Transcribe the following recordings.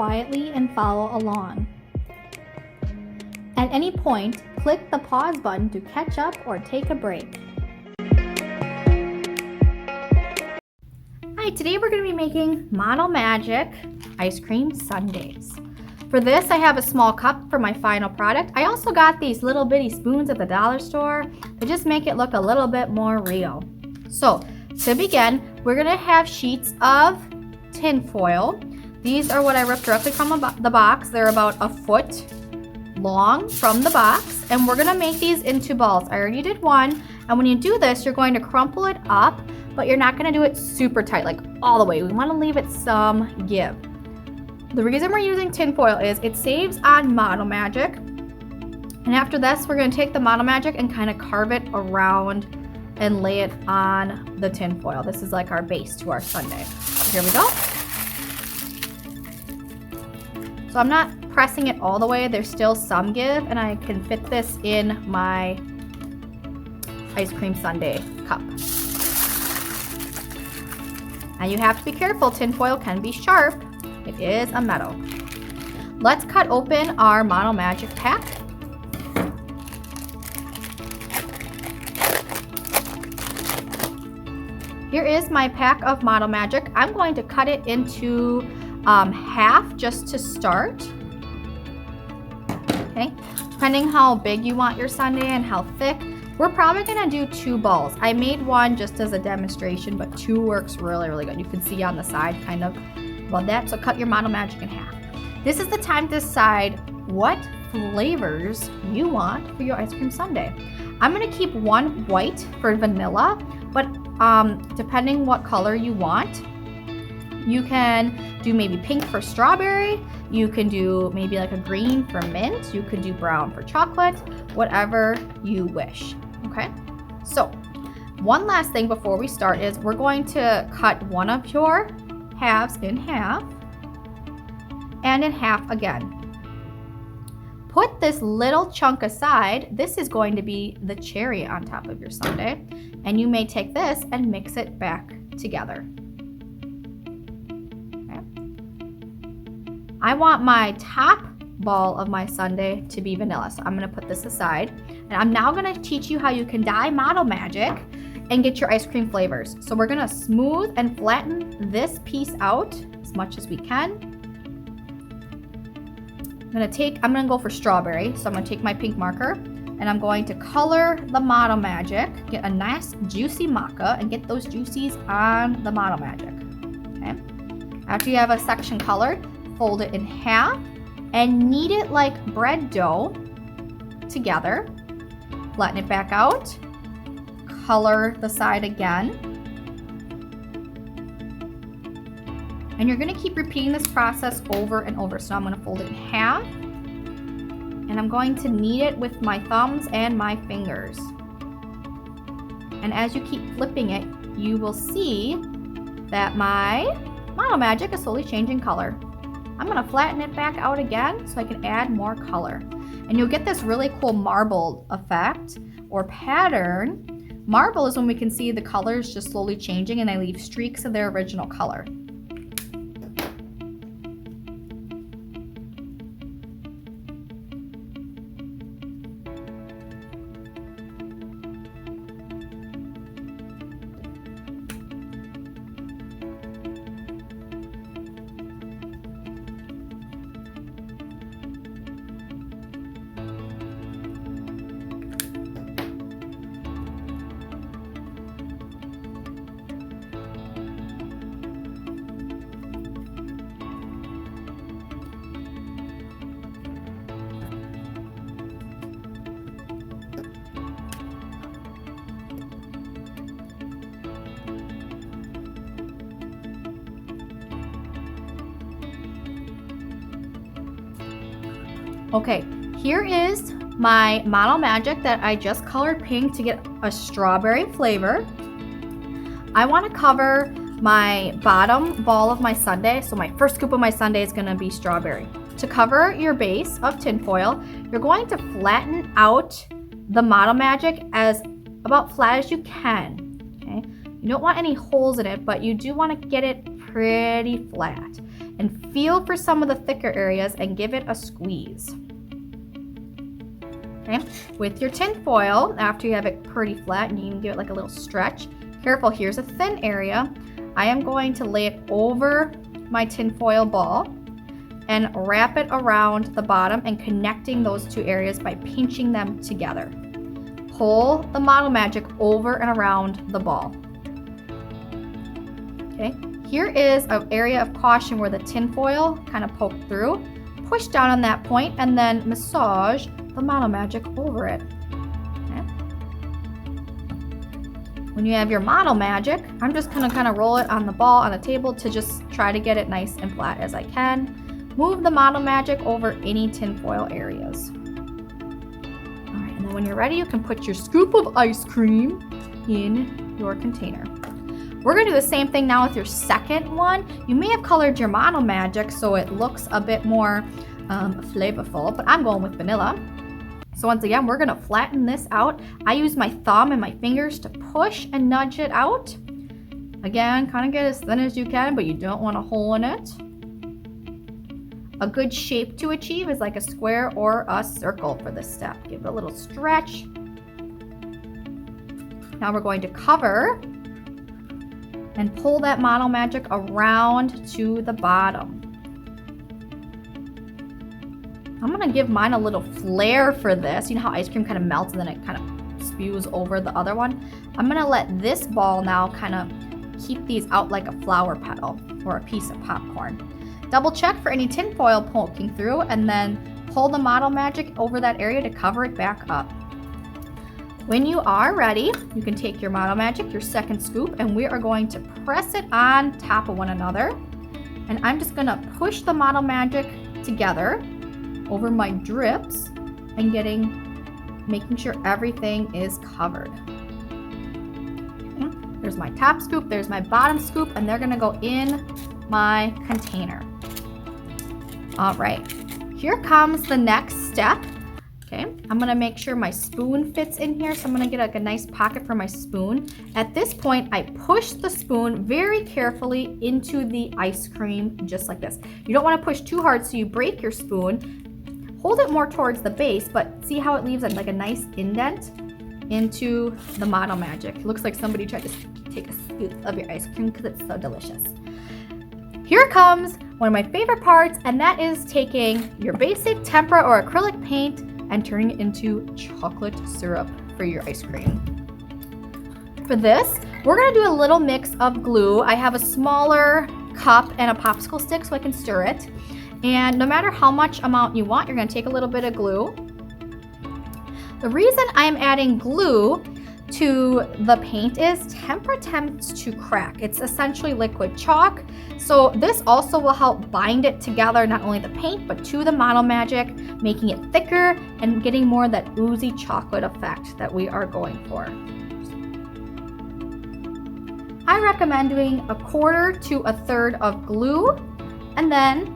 quietly and follow along. At any point, click the pause button to catch up or take a break. Hi, today we're going to be making Model Magic ice cream sundaes. For this, I have a small cup for my final product. I also got these little bitty spoons at the dollar store to just make it look a little bit more real. So, to begin, we're going to have sheets of tin foil. These are what I ripped directly from the box. They're about a foot long from the box, and we're going to make these into balls. I already did one, and when you do this, you're going to crumple it up, but you're not going to do it super tight, like all the way. We want to leave it some give. The reason we're using tin foil is it saves on Model Magic. And after this, we're going to take the Model Magic and kind of carve it around and lay it on the tin foil. This is like our base to our sundae. So here we go. So I'm not pressing it all the way. There's still some give, and I can fit this in my ice cream sundae cup. And you have to be careful. Tin foil can be sharp. It is a metal. Let's cut open our Model Magic pack. Here is my pack of Model Magic. I'm going to cut it into half just to start. Okay, depending how big you want your sundae and how thick, we're probably gonna do 2 balls. I made one just as a demonstration, but 2 works really, really good. You can see on the side kind of about that. So cut your Model Magic in half. This is the time to decide what flavors you want for your ice cream sundae. I'm gonna keep one white for vanilla, but depending what color you want, you can do maybe pink for strawberry, you can do maybe like a green for mint, you could do brown for chocolate, whatever you wish, okay? So, one last thing before we start is we're going to cut one of your halves in half and in half again. Put this little chunk aside. This is going to be the cherry on top of your sundae, and you may take this and mix it back together. Okay. I want my top ball of my sundae to be vanilla, so I'm going to put this aside, and I'm now going to teach you how you can dye Model Magic and get your ice cream flavors. So we're going to smooth and flatten this piece out as much as we can. I'm going to go for strawberry. So I'm going to take my pink marker and I'm going to color the Model Magic, get a nice juicy maca and get those juices on the Model Magic. Okay. After you have a section colored, fold it in half and knead it like bread dough together. Flatten it back out. Color the side again. And you're going to keep repeating this process over and over. So I'm going to fold it in half and I'm going to knead it with my thumbs and my fingers. And as you keep flipping it, you will see that my Model Magic is slowly changing color. I'm going to flatten it back out again so I can add more color. And you'll get this really cool marbled effect or pattern. Marble is when we can see the colors just slowly changing and they leave streaks of their original color. Okay, here is my Model Magic that I just colored pink to get a strawberry flavor. I want to cover my bottom ball of my sundae, so my first scoop of my sundae is going to be strawberry. To cover your base of tinfoil, you're going to flatten out the Model Magic as about flat as you can. Okay? You don't want any holes in it, but you do want to get it pretty flat. and feel for some of the thicker areas and give it a squeeze. Okay, with your tin foil, after you have it pretty flat and you can give it like a little stretch, careful, here's a thin area. I am going to lay it over my tin foil ball and wrap it around the bottom and connecting those two areas by pinching them together. Pull the Model Magic over and around the ball. Okay, here is an area of caution where the tin foil kind of poked through. Push down on that point and then massage the Model Magic over it. Okay. When you have your Model Magic, I'm just gonna kind of roll it on the ball on the table to just try to get it nice and flat as I can. Move the Model Magic over any tin foil areas. All right, and then when you're ready, you can put your scoop of ice cream in your container. We're gonna do the same thing now with your second one. You may have colored your Model Magic so it looks a bit more flavorful, but I'm going with vanilla. So once again, we're gonna flatten this out. I use my thumb and my fingers to push and nudge it out. Again, kind of get as thin as you can, but you don't want a hole in it. A good shape to achieve is like a square or a circle for this step. Give it a little stretch. Now we're going to cover and pull that Model Magic around to the bottom. I'm gonna give mine a little flare for this. You know how ice cream kind of melts and then it kind of spews over the other one? I'm gonna let this ball now kind of keep these out like a flower petal or a piece of popcorn. Double check for any tin foil poking through and then pull the Model Magic over that area to cover it back up. When you are ready, you can take your Model Magic, your second scoop, and we are going to press it on top of one another. And I'm just gonna push the Model Magic together over my drips and making sure everything is covered. Okay. There's my top scoop, there's my bottom scoop, and they're gonna go in my container. All right, here comes the next step. Okay, I'm gonna make sure my spoon fits in here, so I'm gonna get like a nice pocket for my spoon. At this point, I push the spoon very carefully into the ice cream, just like this. You don't wanna push too hard so you break your spoon. Hold it more towards the base, but see how it leaves like a nice indent into the Model Magic. It looks like somebody tried to take a scoop of your ice cream because it's so delicious. Here comes one of my favorite parts, and that is taking your basic tempera or acrylic paint and turning it into chocolate syrup for your ice cream. For this, we're gonna do a little mix of glue. I have a smaller cup and a popsicle stick so I can stir it. And no matter how much amount you want, you're gonna take a little bit of glue. The reason I'm adding glue to the paint is tempera tends to crack. It's essentially liquid chalk. So this also will help bind it together, not only the paint, but to the Model Magic, making it thicker and getting more of that oozy chocolate effect that we are going for. I recommend doing 1/4 to 1/3 of glue and then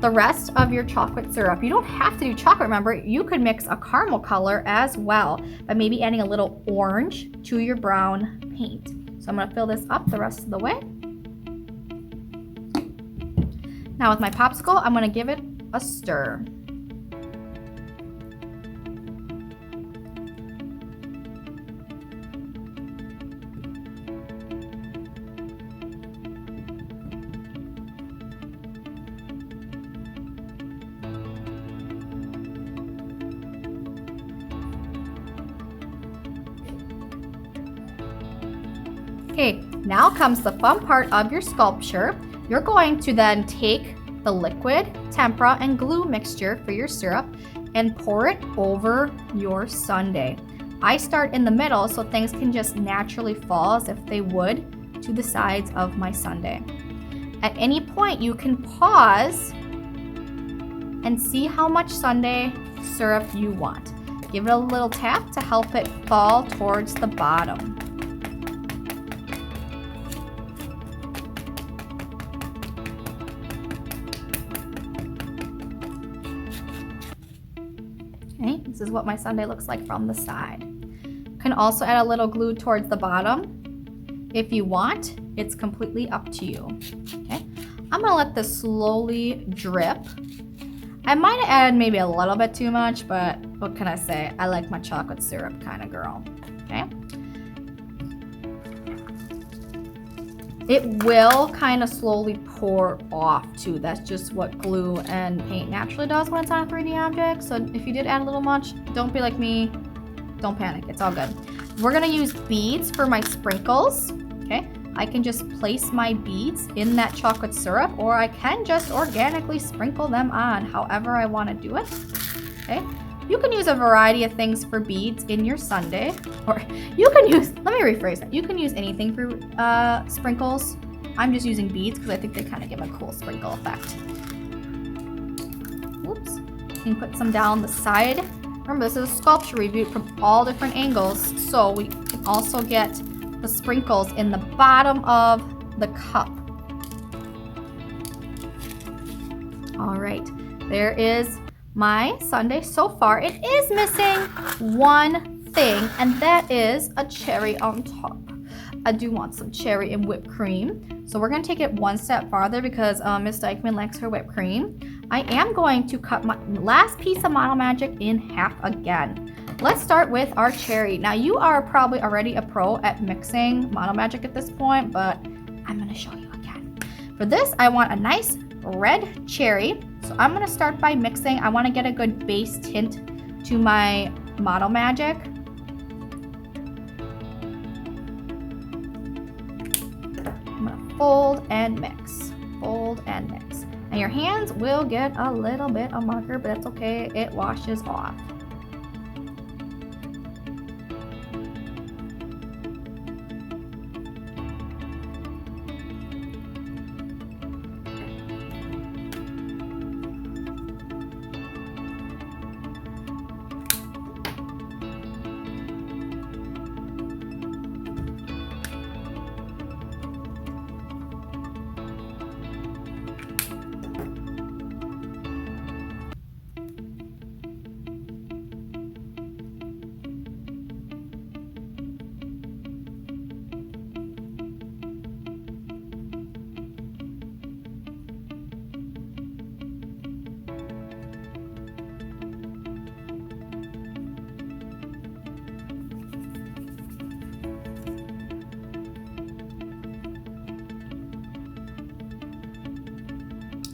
the rest of your chocolate syrup. You don't have to do chocolate, remember, you could mix a caramel color as well by maybe adding a little orange to your brown paint. So I'm gonna fill this up the rest of the way. Now with my popsicle, I'm gonna give it a stir. Okay, now comes the fun part of your sculpture. You're going to then take the liquid, tempera, and glue mixture for your syrup and pour it over your sundae. I start in the middle so things can just naturally fall as if they would to the sides of my sundae. At any point, you can pause and see how much sundae syrup you want. Give it a little tap to help it fall towards the bottom. Okay, this is what my sundae looks like from the side. You can also add a little glue towards the bottom if you want. It's completely up to you. Okay, I'm I'm gonna let this slowly drip. I might have added maybe a little bit too much, but what can I say? I like my chocolate syrup kind of girl, okay? It will kind of slowly pour off too. That's just what glue and paint naturally does when it's on a 3D object. So if you did add a little much, don't be like me. Don't panic, it's all good. We're gonna use beads for my sprinkles, okay? I can just place my beads in that chocolate syrup, or I can just organically sprinkle them on however I want to do it, okay? You can use a variety of things for beads in your sundae, or you can use, let me rephrase that, you can use anything for sprinkles. I'm just using beads because I think they kind of give a cool sprinkle effect. Oops, you can put some down the side. Remember, this is a sculpture review from all different angles, so we can also get the sprinkles in the bottom of the cup. All right, there is my sundae so far. It is missing one thing, and that is a cherry on top. I do want some cherry and whipped cream. So we're gonna take it one step farther because Miss Dykman likes her whipped cream. I am going to cut my last piece of Model Magic in half again. Let's start with our cherry. Now you are probably already a pro at mixing Model Magic at this point, but I'm gonna show you again. For this, I want a nice red cherry. So I'm gonna start by mixing. I wanna get a good base tint to my Model Magic. I'm gonna fold and mix, fold and mix. And your hands will get a little bit of marker, but that's okay, it washes off.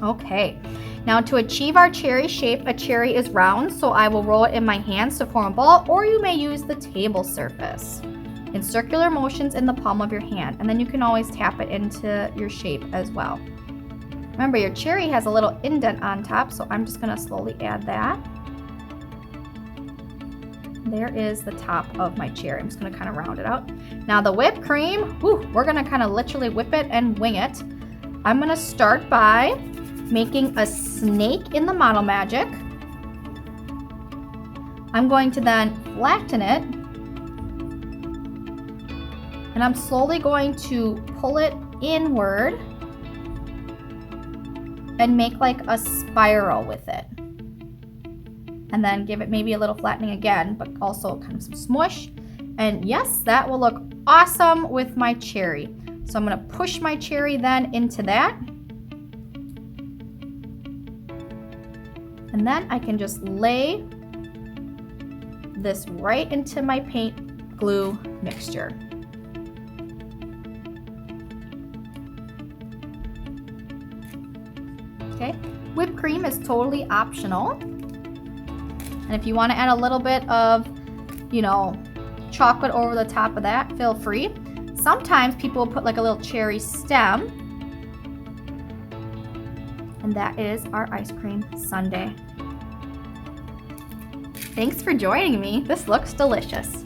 Okay, now to achieve our cherry shape, a cherry is round, so I will roll it in my hands to form a ball, or you may use the table surface in circular motions in the palm of your hand, and then you can always tap it into your shape as well. Remember, your cherry has a little indent on top, so I'm just gonna slowly add that. There is the top of my cherry. I'm just gonna kind of round it out. Now the whipped cream, we're gonna kind of literally whip it and wing it. I'm gonna start by making a snake in the Model Magic. I'm going to then flatten it, and I'm slowly going to pull it inward and make like a spiral with it. And then give it maybe a little flattening again, but also kind of some smush. And yes, that will look awesome with my cherry. So I'm gonna push my cherry then into that. And then I can just lay this right into my paint glue mixture. Okay, whipped cream is totally optional. And if you want to add a little bit of, chocolate over the top of that, feel free. Sometimes people will put like a little cherry stem. And that is our ice cream sundae. Thanks for joining me. This looks delicious.